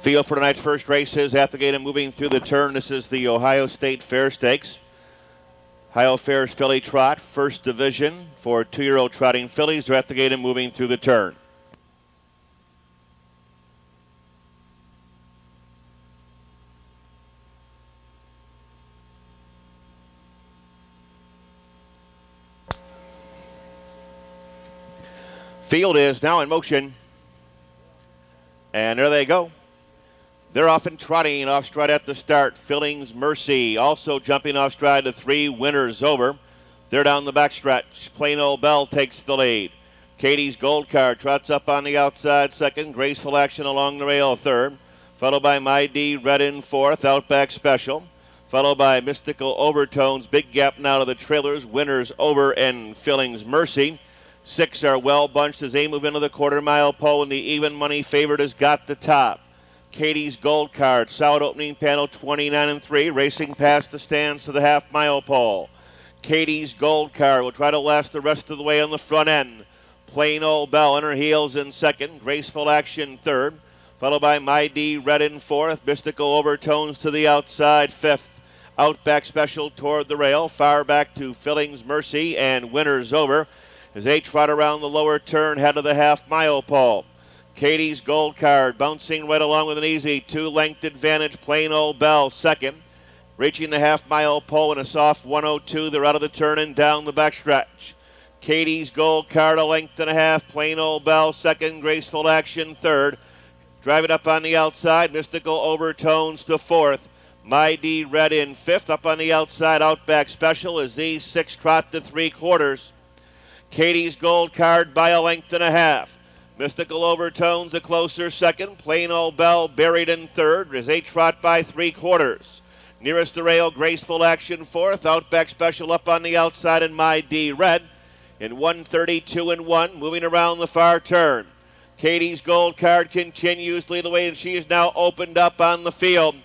Field for tonight's first race is at the gate and moving through the turn. This is the Ohio State Fair Stakes. Ohio Fair's Filly Trot, first division for 2-year-old trotting fillies. They're at the gate and moving through the turn. Field is now in motion. And there they go. They're off and trotting off stride at the start. Fillings Mercy also jumping off stride to 3 Winners Over. They're down the backstretch. Plain Old Bell takes the lead. Katie's Gold Card trots up on the outside second. Graceful Action along the rail third. Followed by My D Red in fourth. Outback Special. Followed by Mystical Overtones. Big gap now to the trailers. Winners Over and Fillings Mercy. 6 are well bunched as they move into the quarter-mile pole, and the even money favorite has got the top. Katie's Gold Card, solid opening panel, 29-3, racing past the stands to the half-mile pole. Katie's Gold Card will try to last the rest of the way on the front end. Plain Old Bell on her heels in second, Graceful Action third, followed by My D Red in fourth, Mystical Overtones to the outside fifth. Outback Special toward the rail, far back to Fillings Mercy and Winners Over as they trot around the lower turn, head of the half-mile pole. Katie's Gold Card bouncing right along with an easy 2-length advantage. Plain Old Bell second. Reaching the half-mile pole in a soft 102. They're out of the turn and down the backstretch. Katie's Gold Card a length and a half. Plain Old Bell second. Graceful Action third. Driving up on the outside. Mystical Overtones to fourth. My D Red in fifth. Up on the outside, Outback Special as these 6 trot to 3/4. Katie's Gold Card by a length and a half. Mystical Overtones a closer second. Plain Old Bell buried in third as they trot by 3/4. Nearest the rail, Graceful Action fourth. Outback Special up on the outside and My D Red in 132 and 1, moving around the far turn. Katie's Gold Card continues to lead the way, and she is now opened up on the field.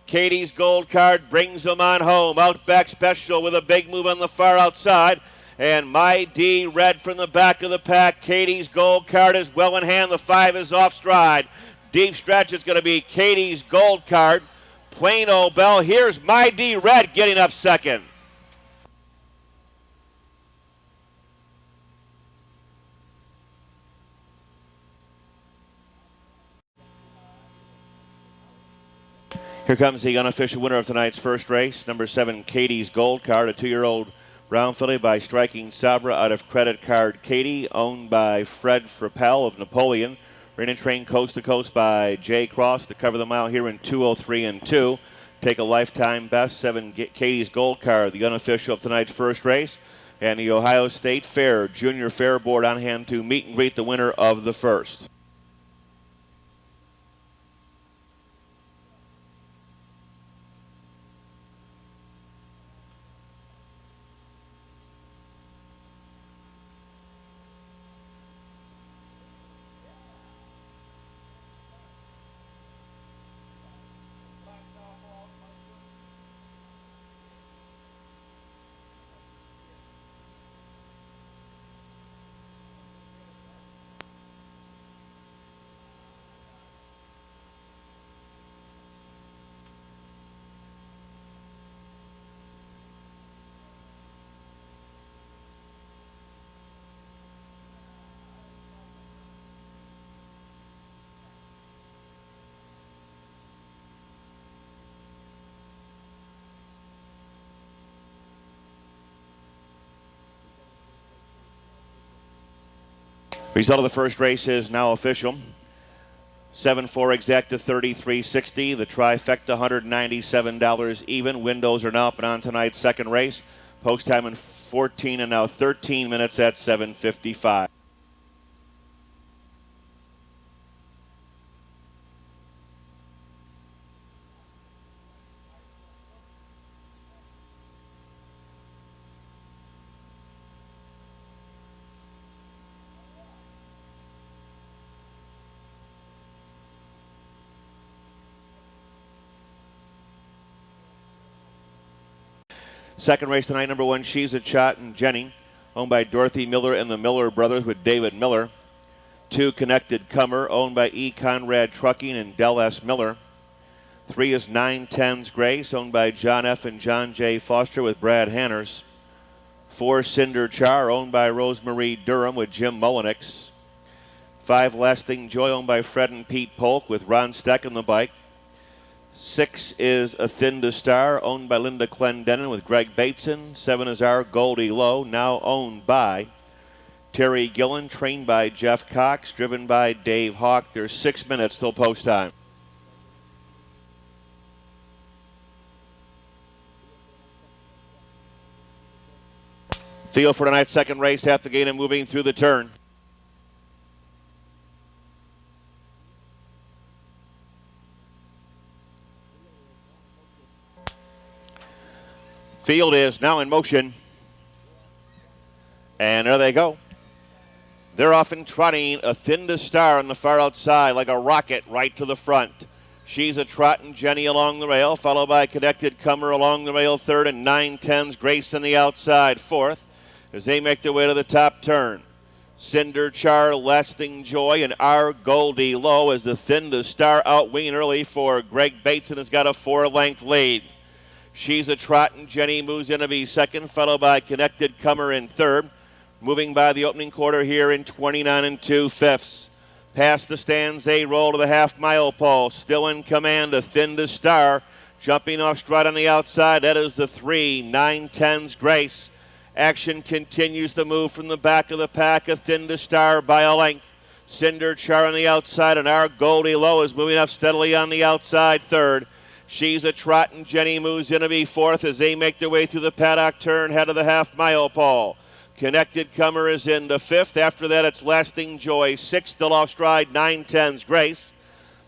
Katie's Gold Card brings them on home. Outback Special with a big move on the far outside. And My D Red from the back of the pack. Katie's Gold Card is well in hand. The 5 is off stride. Deep stretch is going to be Katie's Gold Card. Plain Old Bell. Here's My D Red getting up second. Here comes the unofficial winner of tonight's first race. Number 7, Katie's Gold Card, a 2-year-old brown filly by Striking Sabra out of Credit Card Katie, owned by Fred Frappel of Napoleon. Ran and trained coast to coast by Jay Cross to cover the mile here in 2:03 and 2. Take a lifetime best. 7 Katie's Gold Card, the unofficial of tonight's first race. And the Ohio State Fair Junior Fair Board on hand to meet and greet the winner of the first. Result of the first race is now official. 7-4 exacta 33.60. The trifecta $197 even. Windows are now up and on tonight's second race. Post time in 14 and now 13 minutes at 7:55. Second race tonight, number 1, She's a Shot and Jenny, owned by Dorothy Miller and the Miller brothers with David Miller. 2, Connected Comer, owned by E. Conrad Trucking and Del S. Miller. 3 is 910's Grace, owned by John F. and John J. Foster with Brad Hanners. 4, Cinder Char, owned by Rosemarie Durham with Jim Mullenix. 5, Lasting Joy, owned by Fred and Pete Polk with Ron Steck on the bike. 6 is A Thin to Star, owned by Linda Clendenin with Greg Bateson. 7 is Our Goldie Low, now owned by Terry Gillen, trained by Jeff Cox, driven by Dave Hawk. There's 6 minutes till post time. Field for tonight's second race at the gate and moving through the turn. Field is now in motion. And there they go. They're off and trotting. A Thin to Star on the far outside like a rocket right to the front. She's a trotting Jenny along the rail, followed by Connected Comer along the rail third, and 910's Grace on the outside fourth as they make their way to the top turn. Cinder Char, Lasting Joy, and Our Goldie Low as the Thin to Star outwing early for Greg Bateson has got a 4-length lead. She's a trotting Jenny moves in to be second, followed by Connected Comer in third. Moving by the opening quarter here in 29 2/5. Past the stands, they roll to the half-mile pole. Still in command, A Thin to Star. Jumping off stride on the outside, that is the 3, 910's Grace. Action continues to move from the back of the pack. A Thin to Star by a length. Cinder Char on the outside, and Our Goldie Low is moving up steadily on the outside third. She's a trotting Jenny moves in to be fourth as they make their way through the paddock turn, head of the half-mile pole. Connected Comer is into fifth. After that, it's Lasting Joy. Sixth, still off stride, 910's Grace.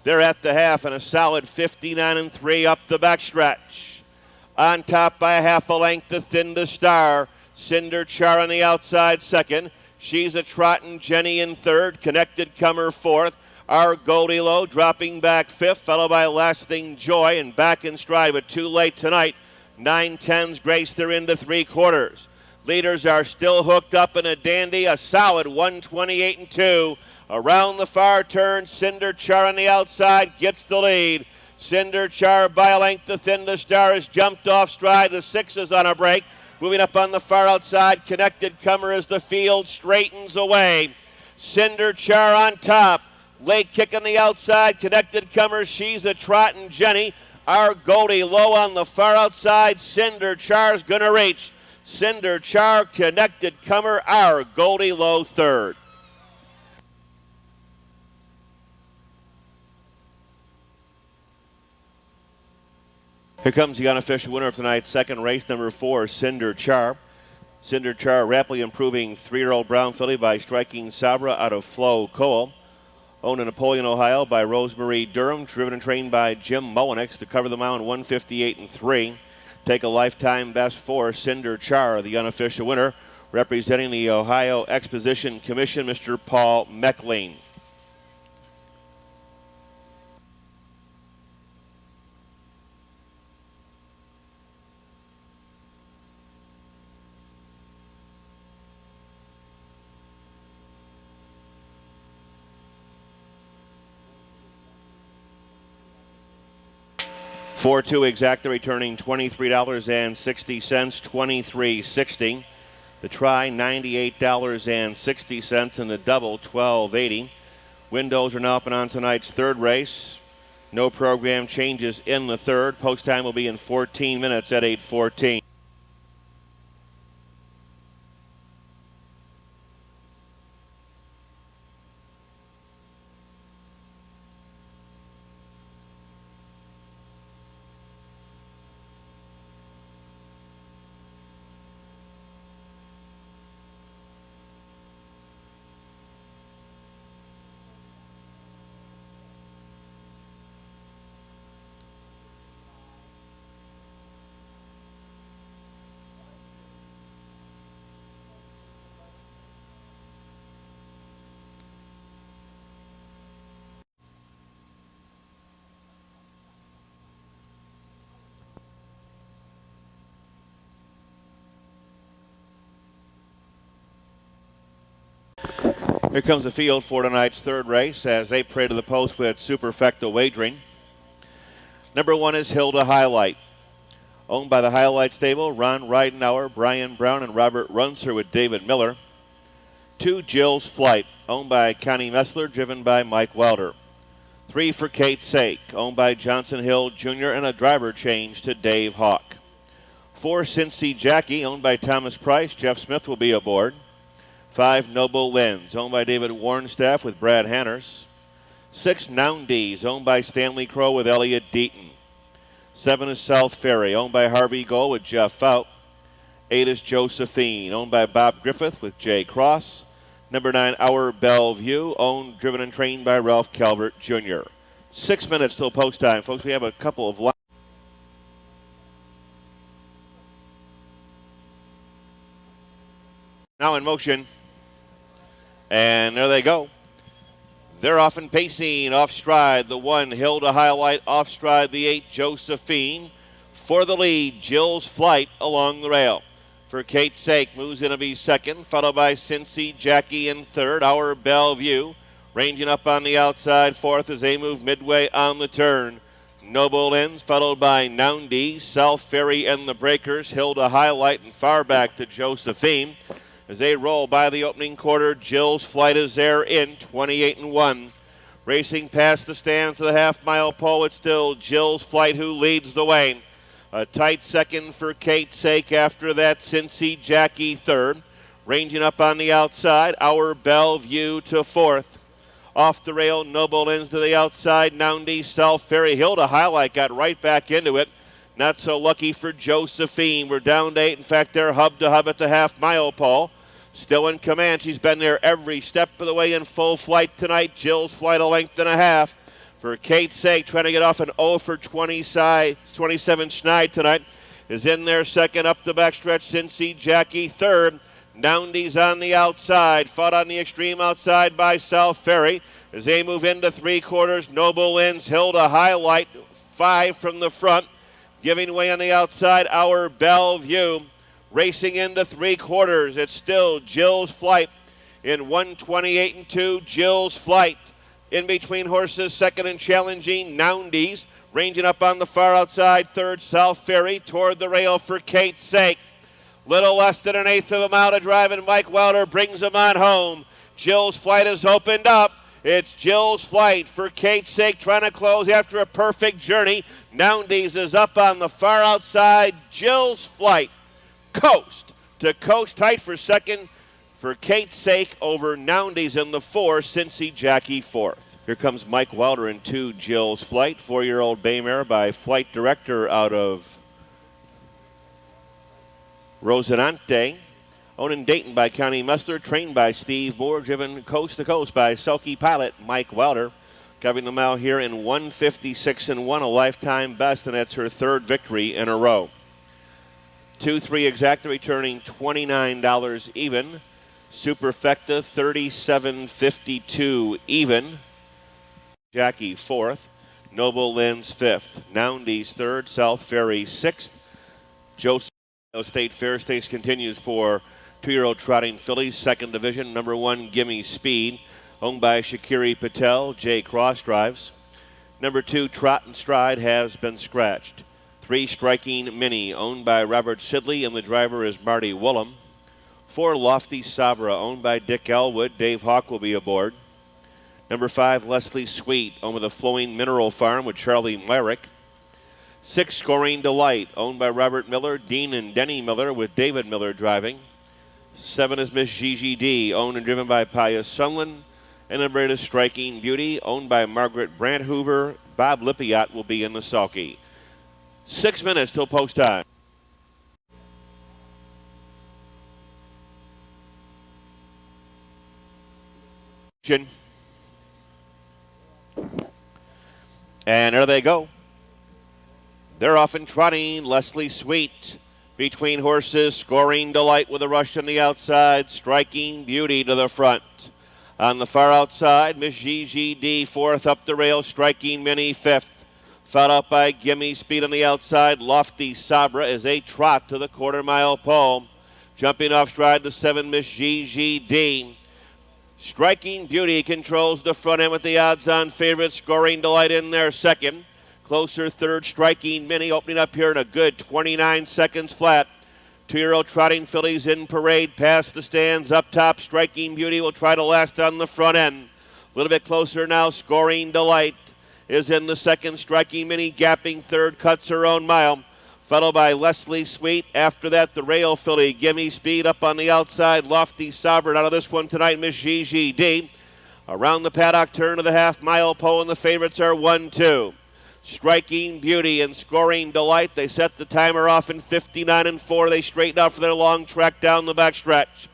They're at the half and a solid 59 3 up the backstretch. On top by a half a length, A Thin to Star. Cinder Char on the outside second. She's a trotting Jenny in third. Connected Comer fourth. Our Goldie Low dropping back fifth, followed by Lasting Joy, and back in stride, but too late tonight. 910's Grace, they're into three quarters. Leaders are still hooked up in a dandy, a solid 128 2. Around the far turn, Cinder Char on the outside gets the lead. Cinder Char by a length. The Thin to Star has jumped off stride. The 6 is on a break. Moving up on the far outside, Connected Comer as the field straightens away. Cinder Char on top. Late kick on the outside, Connected Comer. She's a trotting Jenny. Our Goldie Low on the far outside. Cinder Char's going to reach. Cinder Char, Connected Comer, Our Goldie Low third. Here comes the unofficial winner of tonight's second race, number 4, Cinder Char. Cinder Char rapidly improving 3-year-old brown filly by striking Sabra out of Flo Cole. Owned in Napoleon, Ohio by Rosemarie Durham, driven and trained by Jim Mullenix to cover the mile in 158 3. Take a lifetime best for Cinder Char, the unofficial winner, representing the Ohio Exposition Commission, Mr. Paul Meckling. For 2 exacta, returning $23.60, $23.60. The try, $98.60, and the double, $12.80. Windows are now open on tonight's third race. No program changes in the third. Post time will be in 14 minutes at 8:14. Here comes the field for tonight's third race as they pray to the post with Superfecta Wagering. Number 1 is Hilda Highlight. Owned by the Highlight Stable, Ron Ridenauer, Brian Brown, and Robert Runser with David Miller. 2, Jill's Flight, owned by Connie Messler, driven by Mike Wilder. 3 for Kate's Sake, owned by Johnson Hill Jr., and a driver change to Dave Hawk. 4, Cincy Jackie, owned by Thomas Price. Jeff Smith will be aboard. 5, Noble Lens, owned by David Warnstaff with Brad Hanners. 6, Noundies, owned by Stanley Crow with Elliot Deaton. 7 is South Ferry, owned by Harvey Gold with Jeff Fout. 8 is Josephine, owned by Bob Griffith with Jay Cross. Number 9, Our Bellevue, owned, driven, and trained by Ralph Calvert Jr. 6 minutes till post time. Folks, we have a couple of now in motion. And there they go. They're off and pacing. Off stride, the 1, Hilda Highlight. Off stride, the 8, Josephine. For the lead, Jill's Flight along the rail. For Kate's Sake, moves in to be second, followed by Cincy Jackie in third. Our Bellevue ranging up on the outside, fourth as they move midway on the turn. Noble Ends, followed by Noundy, South Ferry and the Breakers. Hilda Highlight and far back to Josephine. As they roll by the opening quarter, Jill's Flight is there in 28-1. Racing past the stands to the half-mile pole, it's still Jill's Flight who leads the way. A tight second for Kate's Sake. After that, Cincy Jackie third. Ranging up on the outside, Our Bellevue to fourth. Off the rail, Noble Ends to the outside. Noundy, South Ferry. Hilda Highlight got right back into it. Not so lucky for Josephine. We're down to 8. In fact, they're hub to hub at the half-mile pole. Still in command. She's been there every step of the way in full flight tonight. Jill's Flight a length and a half. For Kate's Sake, trying to get off an 0 for 27 schneid tonight, is in there second. Up the backstretch, Cincy Jackie third. Noundy's on the outside, fought on the extreme outside by South Ferry. As they move into three quarters, Noble Ends, Hilda Highlight, 5 from the front. Giving way on the outside, Our Bellevue. Racing into three quarters, it's still Jill's Flight in 128-2, Jill's Flight. In between horses, second and challenging, Noundies. Ranging up on the far outside, third, South Ferry. Toward the rail for Kate's Sake. Little less than an eighth of a mile to drive, and Mike Wilder brings them on home. Jill's Flight has opened up. It's Jill's Flight for Kate's Sake, trying to close after a perfect journey. Noundies is up on the far outside. Jill's Flight, coast to coast, tight for second for Kate's Sake over Noundies in the 4, Cincy Jackie fourth. Here comes Mike Wilder in 2, Jill's Flight, 4-year-old bay mare by Flight Director out of Rosinante. Owned in Dayton by Connie Messler, trained by Steve Moore, driven coast to coast by sulky pilot Mike Wilder. Covering the mile here in 156-1, a lifetime best, and that's her third victory in a row. 2-3 exacta, returning $29 even. Superfecta, $37.52 even. Jackie fourth. Noble Lens fifth. Noundy's third. South Ferry sixth. Joseph State Fair Stakes continues for 2-year-old trotting fillies, second division. Number 1, Gimme Speed, owned by Shakiri Patel. Jay Cross drives. Number 2, Trot and Stride, has been scratched. 3, Striking Mini, owned by Robert Sidley, and the driver is Marty Woolham. 4, Lofty Sabra, owned by Dick Elwood. Dave Hawk will be aboard. Number 5, Leslie Sweet, owned by the Flowing Mineral Farm with Charlie Myrick. 6, Scoring Delight, owned by Robert Miller, Dean and Denny Miller with David Miller driving. 7 is Miss Gigi D, owned and driven by Pius Sunland. And number 8 is Striking Beauty, owned by Margaret Brandt Hoover. Bob Lippiot will be in the sulky. 6 minutes till post time. And there they go. They're off and trotting. Leslie Sweet between horses. Scoring Delight with a rush on the outside. Striking Beauty to the front. On the far outside, Miss GGD fourth. Up the rail, Striking Mini fifth. Followed up by Gimme Speed on the outside. Lofty Sabra as they trot to the quarter-mile pole. Jumping off stride, the 7, Miss GGD. Striking Beauty controls the front end with the odds-on favorite. Scoring Delight in there second. Closer third, Striking Mini opening up here in a good 29 seconds flat. 2-year-old trotting fillies in parade past the stands. Up top, Striking Beauty will try to last on the front end. A little bit closer now, Scoring Delight is in the second. Striking Mini gapping third, cuts her own mile. Followed by Leslie Sweet. After that, the rail filly, Gimme Speed up on the outside. Lofty Sovereign out of this one tonight, Miss Gigi D. Around the paddock turn of the half-mile pole, and the favorites are 1-2. Striking Beauty and Scoring Delight. They set the timer off in 59-4. They straighten out for their long track down the backstretch.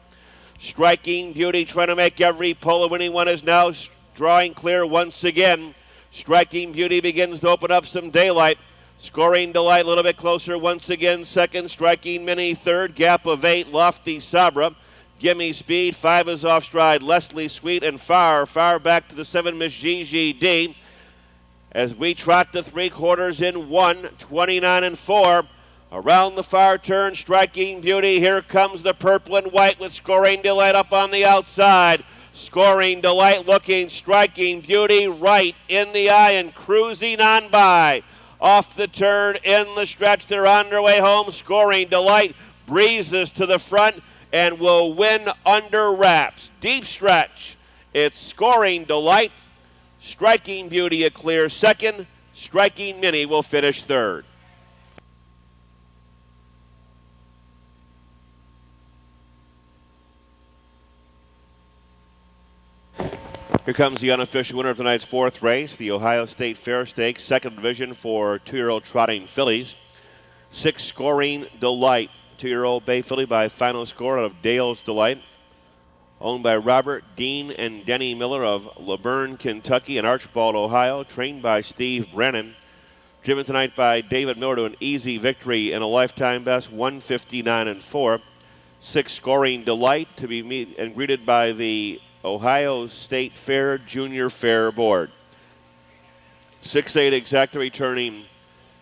Striking Beauty trying to make every pole. A winning one is now drawing clear once again. Striking Beauty begins to open up some daylight. Scoring Delight a little bit closer once again. Second, Striking Mini third. Gap of 8, Lofty Sabra. Gimme Speed, 5 is off stride. Leslie Sweet and far back to the 7, Miss Gigi D. As we trot to 3/4 in 1, 29-4. Around the far turn, Striking Beauty. Here comes the purple and white with Scoring Delight up on the outside. Scoring Delight looking, Striking Beauty right in the eye and cruising on by. Off the turn, in the stretch, they're on their way home. Scoring Delight breezes to the front and will win under wraps. Deep stretch. It's Scoring Delight. Striking Beauty a clear second. Striking Mini will finish third. Here comes the unofficial winner of tonight's fourth race, the Ohio State Fair Stakes, second division for 2-year-old trotting fillies. 6, Scoring Delight, 2-year-old bay filly by final score out of Dale's Delight. Owned by Robert, Dean, and Denny Miller of Laverne, Kentucky, and Archbald, Ohio. Trained by Steve Brennan. Driven tonight by David Miller to an easy victory and a lifetime best, 159-4. 6, Scoring Delight to be meet and greeted by the Ohio State Fair Junior Fair Board. 6-8 exacta returning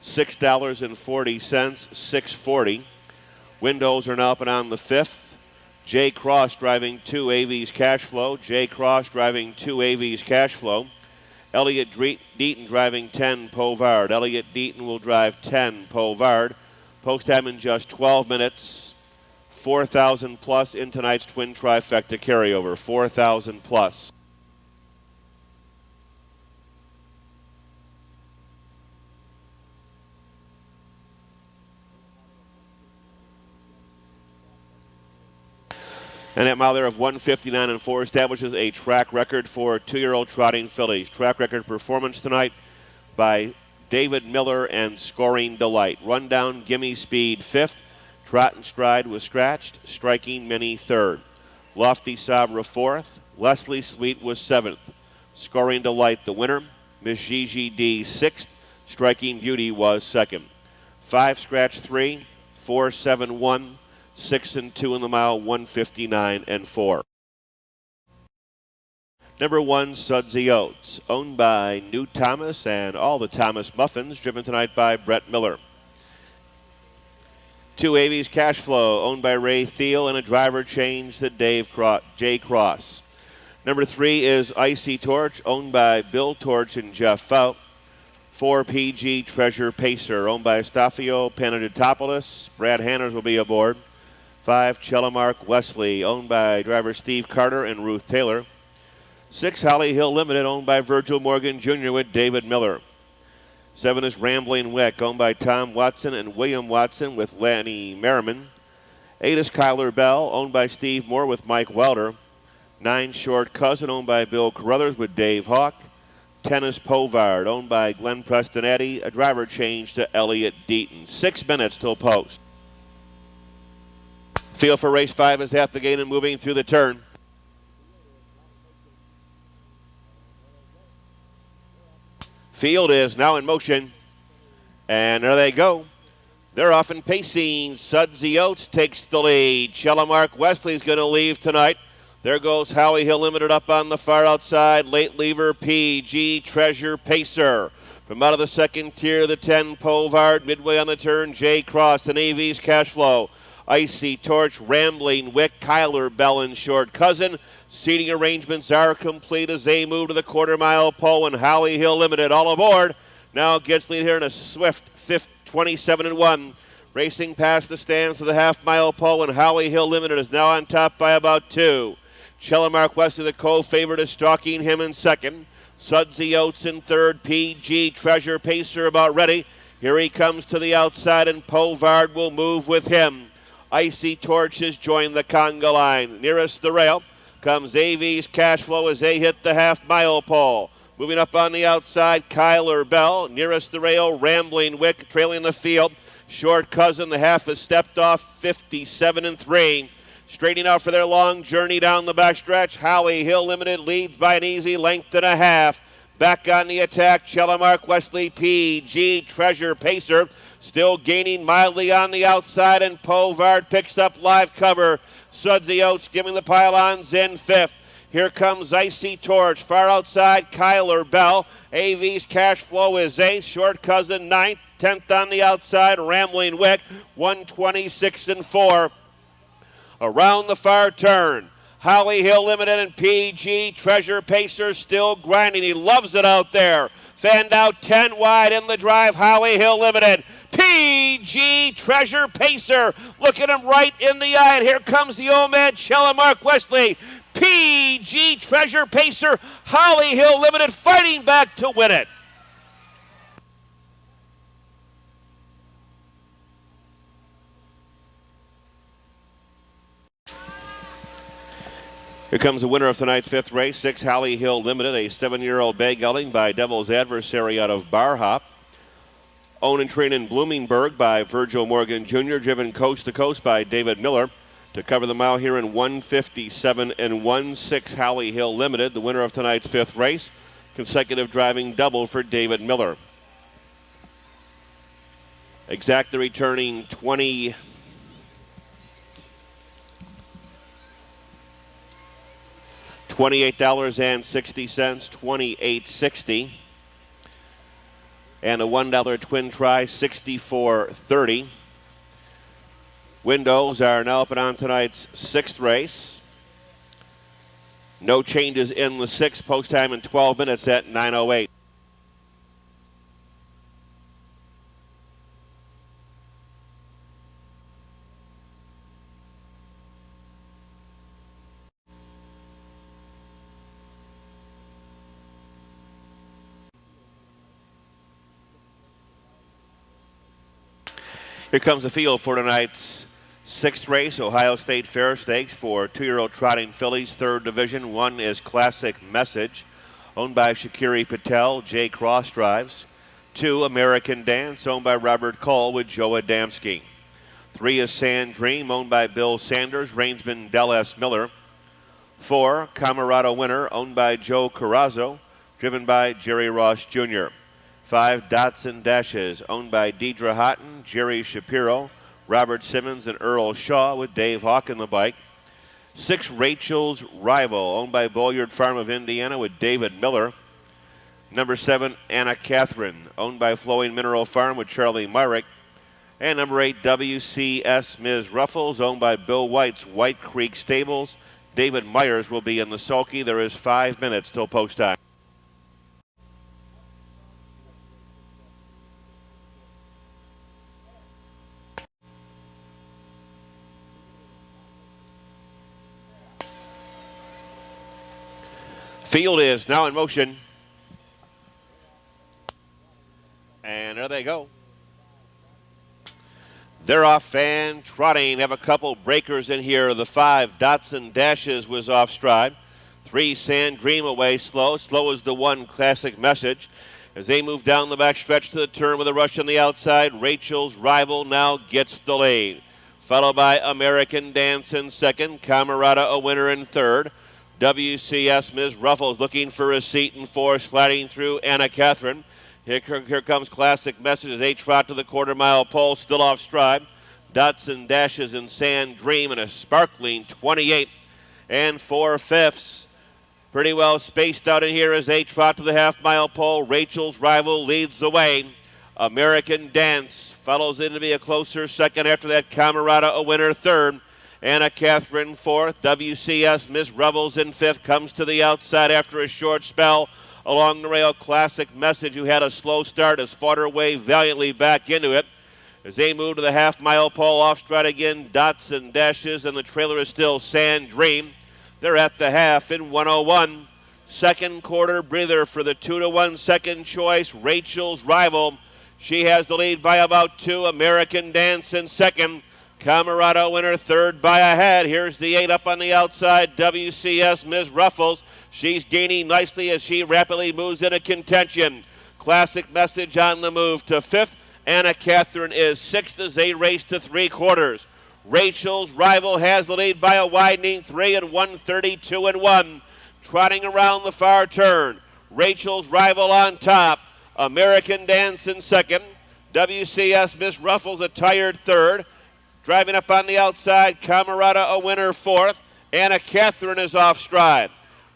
$6.40, $6.40. Windows are now up and on the 5th. Jay Cross driving 2 AV's Cash Flow. Jay Cross driving 2 AV's Cash Flow. Elliot Deaton driving 10 Povard. Elliot Deaton will drive 10 Povard. Post time in just 12 minutes. 4,000 plus in tonight's twin trifecta carryover. 4,000 plus. And that mile there of 159-4 establishes a track record for 2-year-old trotting fillies. Track record performance tonight by David Miller and Scoring Delight. Rundown, Gimme Speed 5th. Trot and Stride was scratched. Striking Mini 3rd. Lofty Sabra 4th. Leslie Sweet was 7th. Scoring Delight the winner. Miss Gigi D 6th. Striking Beauty was 2nd. 5 scratch 3. 4 7 1. 6 and 2 in the mile, 159-4. Number 1, Sudsy Oats, owned by New Thomas and all the Thomas Muffins, driven tonight by Brett Miller. 2, AV's Cash Flow, owned by Ray Thiel, and a driver change to Jay Cross. Number 3 is Icy Torch, owned by Bill Torch and Jeff Fout. 4, PG Treasure Pacer, owned by Stafio Panagitopoulos. Brad Hanners will be aboard. 5, Chellamark Wesley, owned by driver Steve Carter and Ruth Taylor. 6, Holly Hill Limited, owned by Virgil Morgan Jr. with David Miller. 7 is Rambling Wick, owned by Tom Watson and William Watson with Lanny Merriman. 8 is Kyler Bell, owned by Steve Moore with Mike Welder. 9, Short Cousin, owned by Bill Carruthers with Dave Hawk. 10 is Povard, owned by Glenn Prestonetti, a driver change to Elliot Deaton. 6 minutes till post. Field for race 5 is at the gate and moving through the turn. Field is now in motion. And there they go. They're off and pacing. Sudsy Oats takes the lead. Chellamark Wesley's going to leave tonight. There goes Howie Hill Limited up on the far outside. Late lever PG Treasure Pacer. From out of the second tier, the 10 Povard. Midway on the turn, Jay Cross and AV's Cash Flow. Icy Torch, Rambling Wick, Kyler Bell, and Short Cousin. Seating arrangements are complete as they move to the quarter-mile pole, and Howie Hill Limited all aboard. Now gets lead here in a swift 27-1. Racing past the stands to the half-mile pole, and Howie Hill Limited is now on top by about 2. Chelamark Wesley, the co-favorite, is stalking him in second. Sudsy Oats in third. PG Treasure Pacer about ready. Here he comes to the outside, and Povard will move with him. Icy Torch has joined the conga line. Nearest the rail comes AV's Cash Flow as they hit the half-mile pole. Moving up on the outside, Kyler Bell. Nearest the rail, Rambling Wick trailing the field. Short Cousin, the half has stepped off, 57-3. Straightening out for their long journey down the backstretch, Howie Hill Limited leads by an easy length and a half. Back on the attack, Chelamark Wesley, PG Treasure Pacer, still gaining mildly on the outside, and Povard picks up live cover. Sudsy Oats giving the pylons in fifth. Here comes Icy Torch, far outside, Kyler Bell. AV's Cash Flow is eighth, Short Cousin ninth, 10th on the outside, Rambling Wick, 126-4. Around the far turn, Howie Hill Limited and PG Treasure Pacer still grinding. He loves it out there. Fanned out 10 wide in the drive, Howie Hill Limited. PG Treasure Pacer looking him right in the eye. And here comes the old man, Chelamark Wesley. PG Treasure Pacer, Howie Hill Limited fighting back to win it. Here comes the winner of tonight's fifth race, 6 Howie Hill Limited, a 7-year-old bay gelding by Devil's Adversary out of Bar Hop. Owned and trained in Bloomingburg by Virgil Morgan Jr., driven coast to coast by David Miller. To cover the mile here in 1:57.1, 6 Howie Hill Limited, the winner of tonight's fifth race. Consecutive driving double for David Miller. Exacta returning $28.60, $28.60. And a $1 twin try, $64.30. Windows are now up and on tonight's sixth race. No changes in the sixth. Post time in 12 minutes at 9:08. Here comes the field for tonight's sixth race, Ohio State Fair Stakes for 2-year-old trotting fillies, third division. One is Classic Message, owned by Shakiri Patel. Jay Cross drives. 2, American Dance, owned by Robert Cole with Joe Adamski. 3 is Sand Dream, owned by Bill Sanders, reinsman Del S. Miller. 4, Camarada Winner, owned by Joe Carrazzo, driven by Jerry Ross Jr. 5, Dots and Dashes, owned by Deidre Houghton, Jerry Shapiro, Robert Simmons, and Earl Shaw with Dave Hawk in the bike. 6, Rachel's Rival, owned by Bolyard Farm of Indiana with David Miller. Number 7, Anna Catherine, owned by Flowing Mineral Farm with Charlie Myrick. And number 8, WCS Ms. Ruffles, owned by Bill White's White Creek Stables. David Myers will be in the sulky. There is 5 minutes till post time. Field is now in motion. And there they go. They're off and trotting. Have a couple breakers in here. The 5, Dots and Dashes, was off stride. 3, Sand Dream away slow. Slow as the 1, Classic Message. As they move down the back stretch to the turn with a rush on the outside, Rachel's Rival now gets the lead. Followed by American Dance in second. Camarada a winner in third. WCS Ms. Ruffles looking for a seat in fourth, sliding through Anna Catherine. Here comes Classic Message as they trot to the quarter-mile pole, still off stride. Dots and Dashes and Sand Dream in a sparkling 28 4/5. Pretty well spaced out in here as they trot to the half-mile pole. Rachel's Rival leads the way. American Dance follows in to be a closer second. After that, Camerata a winner third. Anna Catherine fourth. WCS Miss Revels in fifth. Comes to the outside after a short spell. Along the rail, Classic Message, who had a slow start, has fought her way valiantly back into it. As they move to the half-mile pole, off stride again, dots and dashes, and the trailer is still Sand Dream. They're at the half in 101. Second quarter breather for the 2-1 second choice, Rachel's Rival. She has the lead by about 2. American Dance in second. Camerata winner third by a head. Here's the 8 up on the outside. WCS Ms. Ruffles. She's gaining nicely as she rapidly moves into contention. Classic Message on the move to fifth. Anna Catherine is sixth as they race to three quarters. Rachel's Rival has the lead by a widening 3 and 132 and 1. Trotting around the far turn. Rachel's Rival on top. American Dance in second. WCS Miss Ruffles a tired third. Driving up on the outside, Camerata a winner fourth. Anna Catherine is off stride.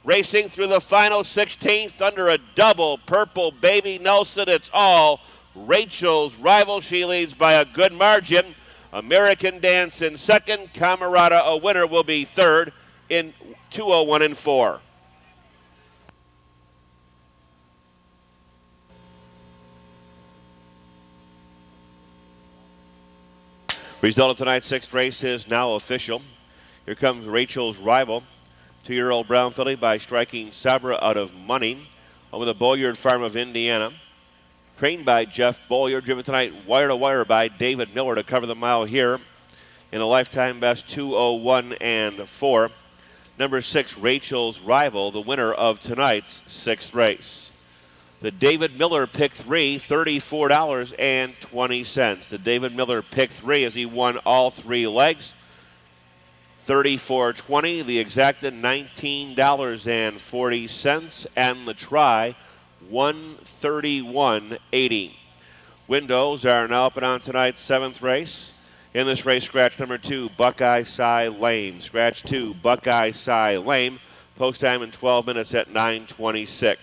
Racing through the final 16th under a double purple Baby Nelson. It's all Rachel's Rival. She leads by a good margin. American Dance in second. Camerata a winner will be third in 201 and 4. Result of tonight's sixth race is now official. Here comes Rachel's Rival. 2-year-old brown filly by striking Sabra out of Money over the Bolyard Farm of Indiana. Trained by Jeff Bolyard, driven tonight wire to wire by David Miller to cover the mile here in a lifetime best 2:01 and 4. Number 6, Rachel's Rival, the winner of tonight's sixth race. The David Miller pick 3, $34.20. The David Miller pick 3 as he won all three legs. $34.20. The exacta $19.40. And the try $131.80. Windows are now up and on tonight's seventh race. In this race, scratch number 2, Buckeye Cy Lame. Scratch 2, Buckeye Cy Lame. Post time in 12 minutes at 9:26.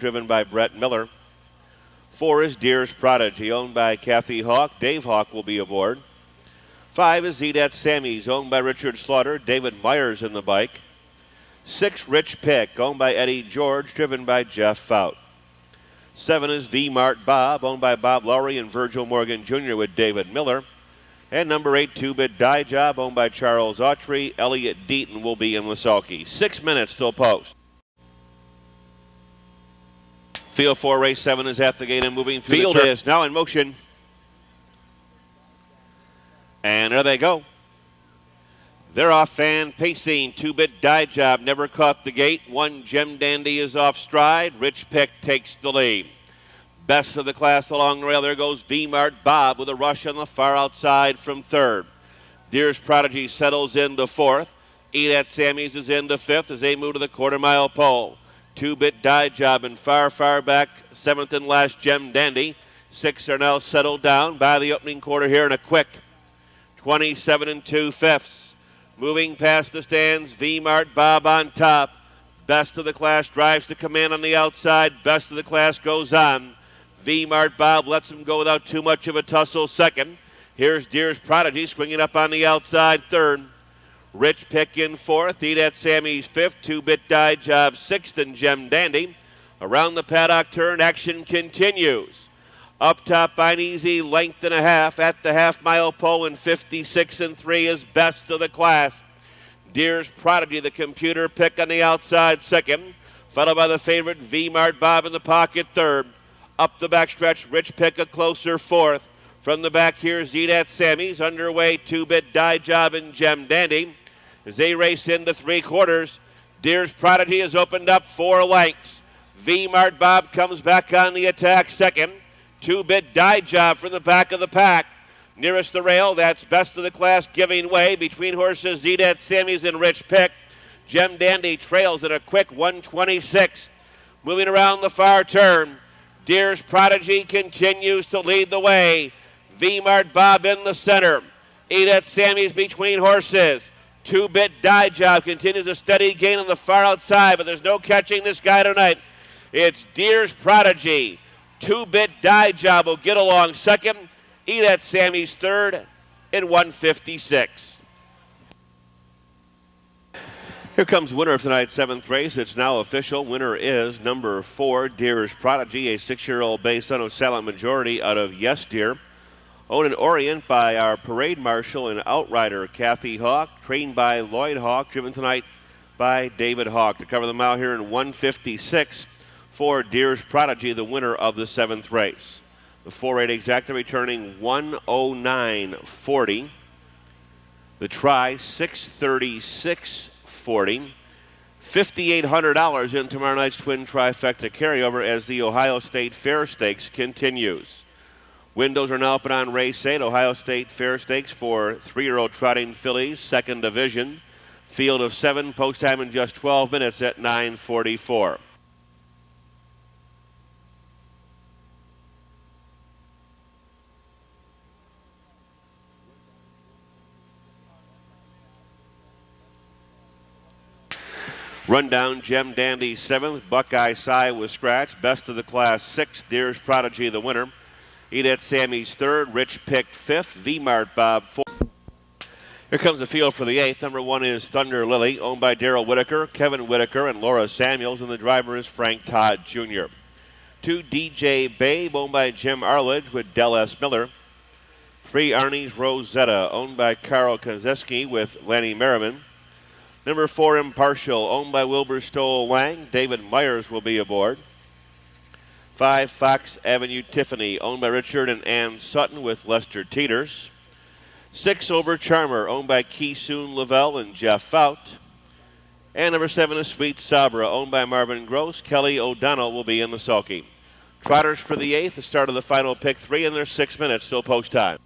Driven by Brett Miller. 4 is Deer's Prodigy, owned by Kathy Hawk. Dave Hawk will be aboard. 5 is Zedat Sammy's, owned by Richard Slaughter. David Myers in the bike. 6, Rich Pick, owned by Eddie George, driven by Jeff Fout. 7 is V-Mart Bob, owned by Bob Lowry and Virgil Morgan Jr. with David Miller. And number 8, 2-Bit Die Job, owned by Charles Autry. Elliott Deaton will be in the sulky. 6 minutes till post. Field 4, race 7 is at the gate and moving through Field the turn. Is now in motion. And there they go. They're off and pacing. 2-Bit Die Job never caught the gate. 1, Gem Dandy is off stride. Rich Pick takes the lead. Best of the class along the rail. There goes V-Mart Bob with a rush on the far outside from third. Deer's Prodigy settles into fourth. Edat Sammy's is into fifth as they move to the quarter-mile pole. 2-Bit Die Job and far back, seventh and last Gem Dandy. 6 are now settled down by the opening quarter here in a quick 27 2/5. Moving past the stands, V-Mart Bob on top. Best of the class drives to command on the outside. Best of the class goes on. V-Mart Bob lets him go without too much of a tussle second. Here's Deer's Prodigy swinging up on the outside third. Rich Pick in fourth. Edat Sammy's fifth. 2-Bit Die Job sixth and Gem Dandy. Around the paddock turn, action continues. Up top by an easy length and a half at the half-mile pole in 56 3 is best of the class. Deer's Prodigy, the computer pick on the outside second, followed by the favorite V-Mart Bob in the pocket third. Up the backstretch, Rich Pick a closer fourth. From the back here, Edat Sammy's underway. 2-Bit Die Job and Gem Dandy. As they race into three quarters, Deer's Prodigy has opened up 4 lengths. V-Mart Bob comes back on the attack second. 2-Bit Die Job from the back of the pack. Nearest the rail, that's best of the class giving way between horses Edat Sammy's and Rich Pick. Gem Dandy trails at a quick 126. Moving around the far turn, Deer's Prodigy continues to lead the way. V-Mart Bob in the center. Edith Sammy's between horses. Two-Bit Die Job continues a steady gain on the far outside, but there's no catching this guy tonight. It's Deer's Prodigy. Two-Bit Die Job will get along second. Edith Sammy's third in 156. Here comes winner of tonight's seventh race. It's now official. Winner is number 4, Deer's Prodigy, a 6-year-old bay son of Silent Majority out of Yes Deer. Owned in Orient by our parade marshal and outrider Kathy Hawk, trained by Lloyd Hawk, driven tonight by David Hawk. To cover the mile here in 156 for Deer's Prodigy, the winner of the 7th race. The 4-8 exacta returning 109.40. The try 636.40. $5,800 in tomorrow night's twin trifecta carryover as the Ohio State Fair Stakes continues. Windows are now open on race 8, Ohio State Fair Stakes for 3-year-old trotting fillies, second division. Field of 7, post time in just 12 minutes at 9:44. Rundown, Gem Dandy 7th, Buckeye Cy was scratched. Best of the class 6th, Deer's Prodigy the winner. Edith Sammy's 3rd, Rich picked 5th, V-Mart Bob 4th. Here comes the field for the 8th. Number 1 is Thunder Lily, owned by Darrell Whitaker, Kevin Whitaker, and Laura Samuels, and the driver is Frank Todd Jr. 2, DJ Babe, owned by Jim Arledge with Del S. Miller. 3, Arnie's Rosetta, owned by Carl Kazeski with Lanny Merriman. Number 4, Impartial, owned by Wilbur Stoll Lang. David Myers will be aboard. 5, Fox Avenue Tiffany, owned by Richard and Ann Sutton with Lester Teeters. 6, Over Charmer, owned by Keysoon Lavelle and Jeff Fout. And number 7 is Sweet Sabra, owned by Marvin Gross. Kelly O'Donnell will be in the sulky. Trotters for the 8th, the start of the final pick 3, and there's 6 minutes till post time.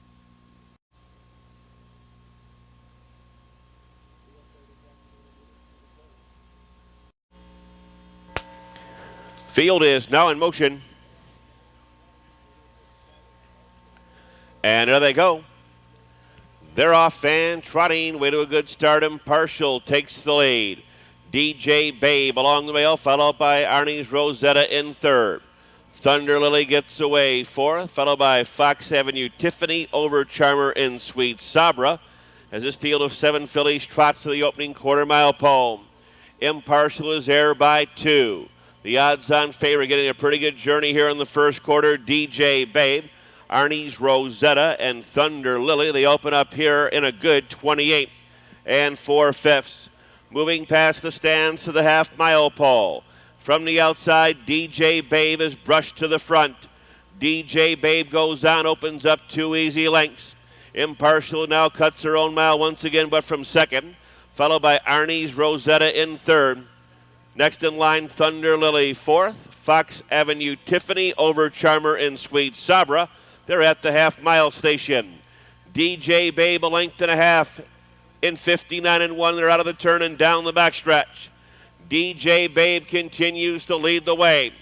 Field is now in motion. And there they go. They're off and trotting. Way to a good start. Impartial takes the lead. DJ Babe along the rail, followed by Arnie's Rosetta in 3rd. Thunder Lily gets away 4th, followed by Fox Avenue Tiffany, Over Charmer in Sweet Sabra. As this field of 7 fillies trots to the opening quarter-mile pole. Impartial is there by 2. The odds-on favorite getting a pretty good journey here in the first quarter, DJ Babe, Arnie's Rosetta, and Thunder Lily. They open up here in a good 28 and 4/5. Moving past the stands to the half-mile pole. From the outside, DJ Babe is brushed to the front. DJ Babe goes on, opens up 2 easy lengths. Impartial now cuts her own mile once again, but from second, followed by Arnie's Rosetta in 3rd. Next in line, Thunder Lily 4th. Fox Avenue Tiffany, Over Charmer in Sweet Sabra. They're at the half-mile station. DJ Babe a length and a half in 59 and 1. They're out of the turn and down the backstretch. DJ Babe continues to lead the way.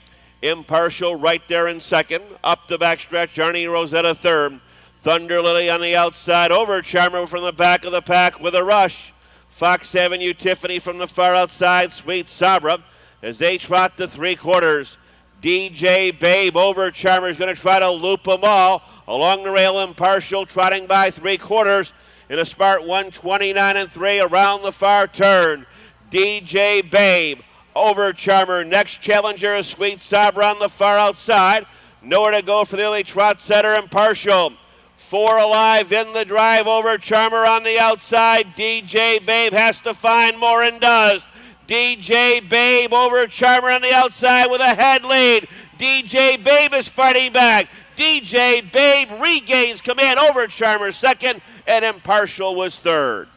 Impartial right there in second. Up the backstretch, Arnie Rosetta 3rd. Thunder Lily on the outside. Over Charmer from the back of the pack with a rush. Fox Avenue Tiffany from the far outside, Sweet Sabra, as they trot the 3/4. DJ Babe, Over Charmer is going to try to loop them all. Along the rail, Impartial trotting by 3/4 in a smart 129 and 3 around the far turn. DJ Babe, Over Charmer. Next challenger is Sweet Sabra on the far outside. Nowhere to go for the only trot setter, Impartial. 4 alive in the drive, Over Charmer on the outside. DJ Babe has to find more and does. DJ Babe, Over Charmer on the outside with a head lead. DJ Babe is fighting back. DJ Babe regains command. Over Charmer second, and Impartial was 3rd.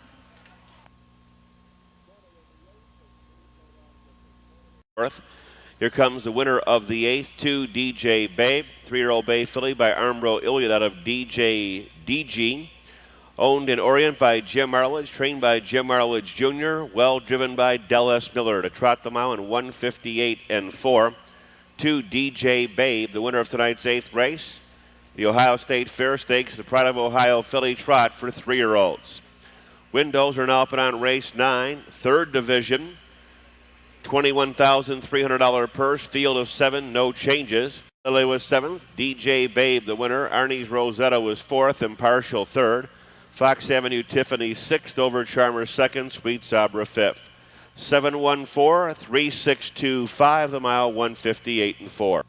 Here comes the winner of the 8th, 2, DJ Babe. 3-year-old bay filly by Armbro Iliad out of DG. Owned in Orient by Jim Arledge, trained by Jim Arledge Jr., well driven by Del S. Miller to trot the mile in 158 and 4. 2 DJ Babe, the winner of tonight's 8th race. The Ohio State Fair Stakes, the Pride of Ohio filly trot for 3-year-olds. Windows are now up on race 9, 3rd division. $21,300 purse, field of 7, no changes. Lily was 7th, DJ Babe the winner. Arnie's Rosetta was 4th, Impartial 3rd. Fox Avenue Tiffany 6th, Over Charmer 2nd, Sweet Sabra 5th. 714-3625, the mile 158 and 4.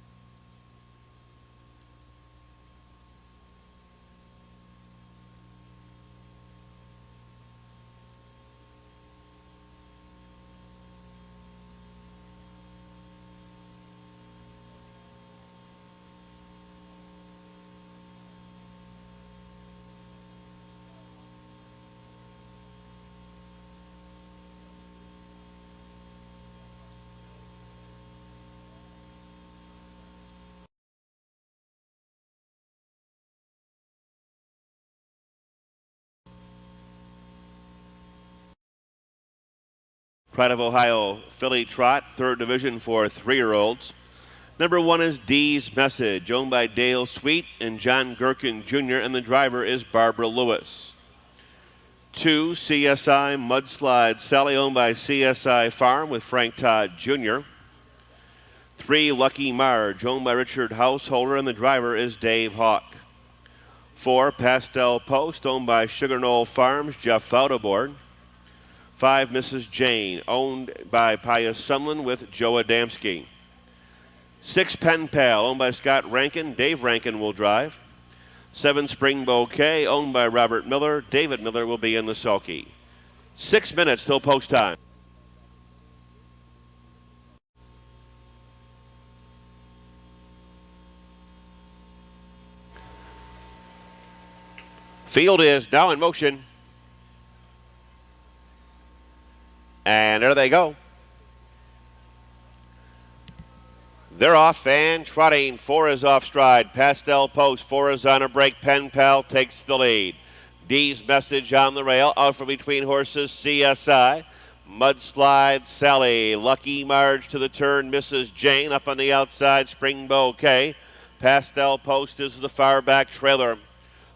Pride of Ohio filly trot, 3rd division for 3-year-olds. Number 1 is Dee's Message, owned by Dale Sweet and John Gherkin Jr., and the driver is Barbara Lewis. 2, CSI Mudslide Sally, owned by CSI Farm with Frank Todd Jr. 3, Lucky Marge, owned by Richard Householder, and the driver is Dave Hawk. 4, Pastel Post, owned by Sugar Knoll Farms, Jeff Fout aboard. 5, Mrs. Jane, owned by Pius Sumlin with Joe Adamski. 6, Pen Pal, owned by Scott Rankin. Dave Rankin will drive. 7, Spring Bouquet, owned by Robert Miller. David Miller will be in the sulky. 6 minutes till post time. Field is now in motion. And there they go. They're off and trotting. 4 is off stride. Pastel Post. 4 is on a break. Pen Pal takes the lead. Dee's Message on the rail. Out from between horses, CSI. Mudslide Sally. Lucky Marge to the turn. Mrs. Jane up on the outside. Spring Bouquet. Pastel Post is the far back trailer.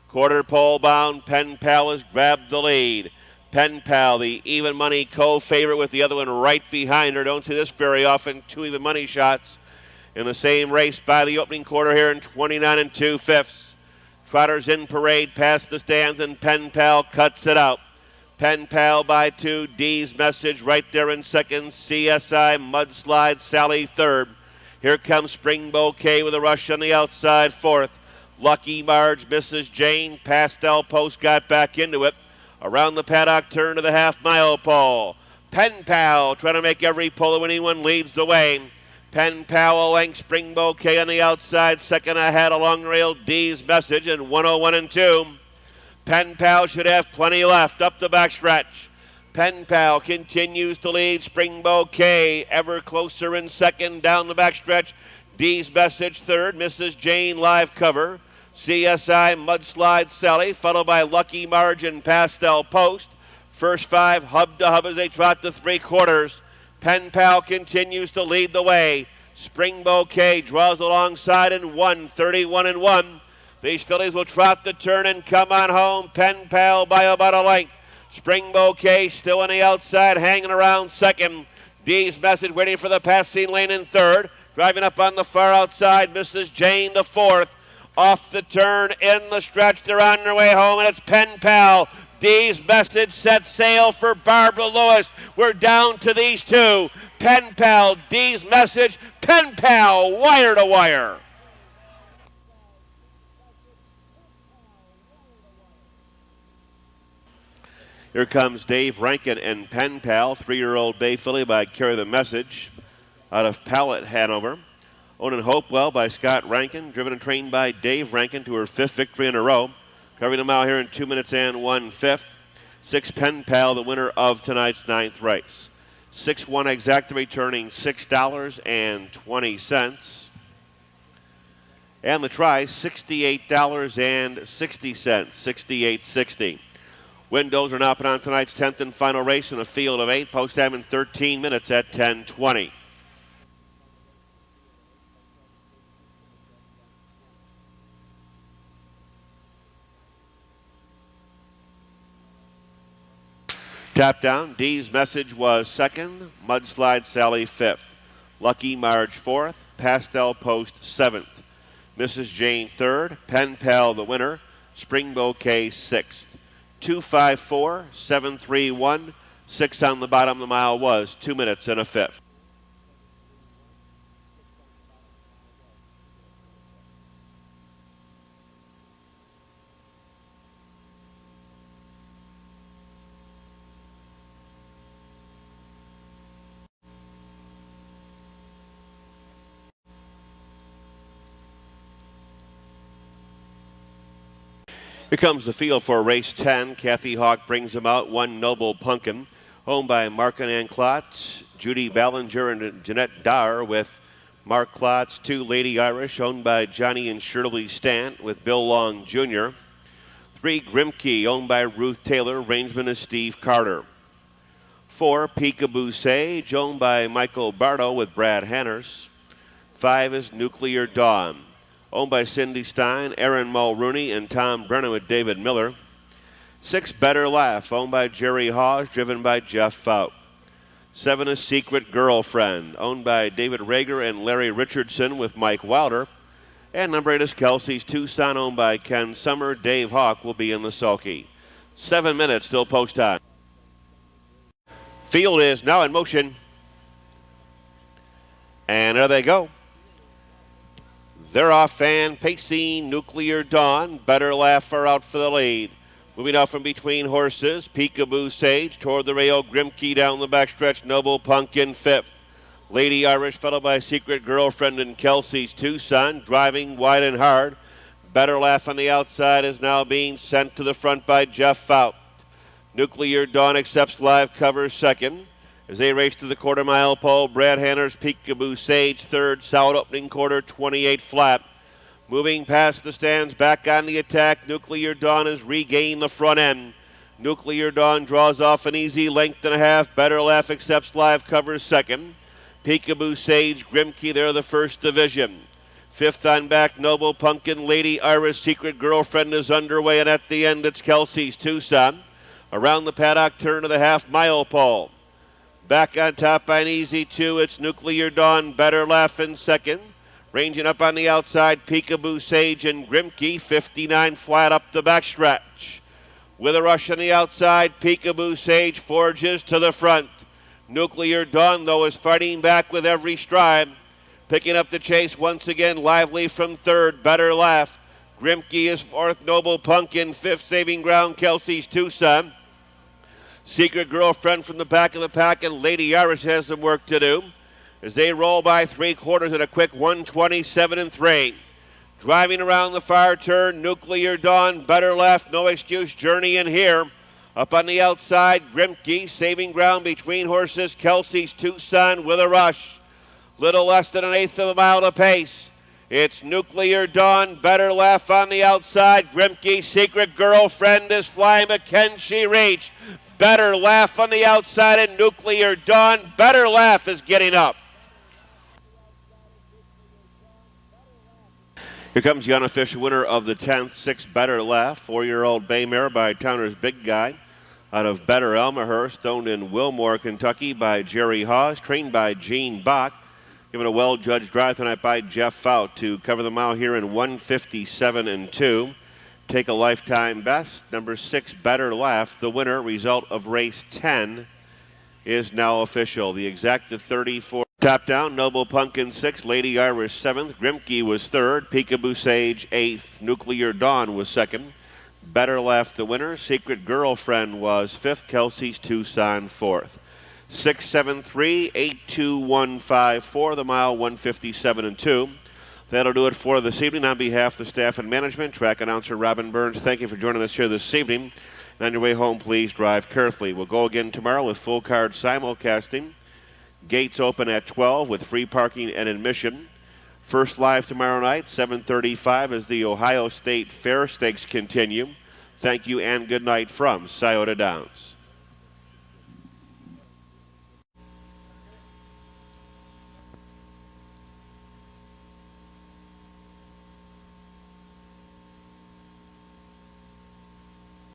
Quarter pole bound. Pen Pal has grabbed the lead. Pen Pal, the even money co-favorite with the other one right behind her. Don't see this very often. 2 even money shots in the same race by the opening quarter here in 29 2/5. Trotters in parade past the stands, and Pen Pal cuts it out. Pen Pal by 2. Dee's Message right there in second. CSI Mudslide Sally third. Here comes Spring Bouquet with a rush on the outside, 4th. Lucky Marge, Mrs. Jane. Pastel Post got back into it. Around the paddock turn to the half-mile pole. Pen Pal trying to make every pull when anyone leads the way. Pen Pal a length, Spring Bouquet on the outside. Second ahead along the rail, Dee's Message in 101 and 2. Pen Pal should have plenty left up the backstretch. Pen Pal continues to lead. Spring Bouquet ever closer in second down the backstretch. Dee's Message third. Mrs. Jane live cover. CSI Mudslide Sally, followed by Lucky Marge and Pastel Post. First 5 hub to hub as they trot the 3/4. Pen Pal continues to lead the way. Spring Bouquet draws alongside in 1:31 and 1. These fillies will trot the turn and come on home. Pen Pal by about a length. Spring Bouquet still on the outside, hanging around second. Dee's Message waiting for the passing lane in third. Driving up on the far outside, Mrs. Jane to 4th. Off the turn, in the stretch, they're on their way home, and it's Pen Pal. Dee's Message set sail for Barbara Lewis. We're down to these 2. Pen Pal, Dee's Message, Pen Pal, wire to wire. Here comes Dave Rankin and Pen Pal, 3-year-old bay filly by Carry the Message out of Pallet, Hanover. Owned in Hopewell by Scott Rankin, driven and trained by Dave Rankin to her 5th victory in a row. Covering the mile here in 2 minutes and 1/5. 6, Pen Pal, the winner of tonight's 9th race. 6-1 exacta returning $6.20. And the try, $68.60, $68.60. Windows are now put on tonight's 10th and final race in a field of 8. Post time in 13 minutes at 10:20. Tap down, D's Message was second, Mudslide Sally fifth, Lucky Marge fourth, Pastel Post seventh, Mrs. Jane third, Pen Pal the winner, Spring Bouquet sixth. 2:54, 7:31, 6 on the bottom of the mile was 2 minutes and a fifth. Here comes the field for race 10. Kathy Hawk brings them out. One Noble Punkin, owned by Mark and Ann Klotz, Judy Ballinger and Jeanette Dar with Mark Klotz. 2 Lady Irish, owned by Johnny and Shirley Stant with Bill Long Jr. 3 Grimke, owned by Ruth Taylor. Rangeman is Steve Carter. 4 Peekaboo Sage, owned by Michael Bardo with Brad Hanners. 5 is Nuclear Dawn, owned by Cindy Stein, Aaron Mulrooney, and Tom Brennan with David Miller. 6 Better Laugh, owned by Jerry Hawes, driven by Jeff Fout. 7 is Secret Girlfriend, owned by David Rager and Larry Richardson with Mike Wilder. And number 8 is Kelsey's Tucson, owned by Ken Summer. Dave Hawk will be in the sulky. 7 minutes till post time. Field is now in motion. And there they go. They're off and pacing. Nuclear Dawn, Better Laugh are out for the lead. Moving out from between horses, Peekaboo Sage toward the rail. Grimke down the backstretch. Noble Pumpkin fifth. Lady Irish followed by Secret Girlfriend and Kelsey's Tucson, driving wide and hard. Better Laugh on the outside is now being sent to the front by Jeff Fout. Nuclear Dawn accepts live cover second. As they race to the quarter-mile pole, Brad Hanners, Peekaboo Sage third, solid opening quarter, 28 flat. Moving past the stands, back on the attack, Nuclear Dawn has regained the front end. Nuclear Dawn draws off an easy length and a half. Better Laugh accepts live cover second. Peekaboo Sage, Grimke, they're the first division. Fifth on back, Noble Pumpkin, Lady Irish, Secret Girlfriend is underway, and at the end it's Kelsey's Tucson. Around the paddock turn to the half-mile pole. Back on top by an easy 2, it's Nuclear Dawn, Better Laugh in second. Ranging up on the outside, Peekaboo Sage and Grimke, 59 flat up the backstretch. With a rush on the outside, Peekaboo Sage forges to the front. Nuclear Dawn, though, is fighting back with every stride. Picking up the chase once again, lively from third, Better Laugh. Grimke is fourth, Noble Pumpkin, fifth, saving ground, Kelsey's Tucson. Secret Girlfriend from the back of the pack, and Lady Irish has some work to do as they roll by 3/4 at a quick 1:27.3. Driving around the far turn, Nuclear Dawn, Better Laugh, no excuse, journey in here. Up on the outside, Grimke, saving ground between horses, Kelsey's Tucson with a rush. Little less than an eighth of a mile to pace. It's Nuclear Dawn, Better Laugh on the outside. Grimke, Secret Girlfriend is flying, but can she reach? Better Laugh on the outside, and Nuclear Dawn. Better Laugh is getting up. Here comes the unofficial winner of the 10th, 6 Better Laugh, 4-year-old bay mare by Towner's Big Guy out of Better Elmhurst, owned in Wilmore, Kentucky by Jerry Hawes, trained by Gene Bach. Given a well-judged drive tonight by Jeff Fout to cover the mile here in 1:57.2. Take a lifetime best. Number 6, Better Laugh, the winner. Result of race 10 is now official. The exact 34. Top down, Noble Pumpkin 6th, Lady Irish 7th, Grimke was 3rd, Peekaboo Sage 8th, Nuclear Dawn was 2nd. Better Laugh, the winner. Secret Girlfriend was 5th, Kelsey's Tucson 4th. 673-82154, the mile 1:57.2. That'll do it for this evening. On behalf of the staff and management, track announcer Robin Burns, thank you for joining us here this evening. And on your way home, please drive carefully. We'll go again tomorrow with full card simulcasting. Gates open at 12 with free parking and admission. First live tomorrow night, 7:35, as the Ohio State Fair Stakes continue. Thank you and good night from Scioto Downs.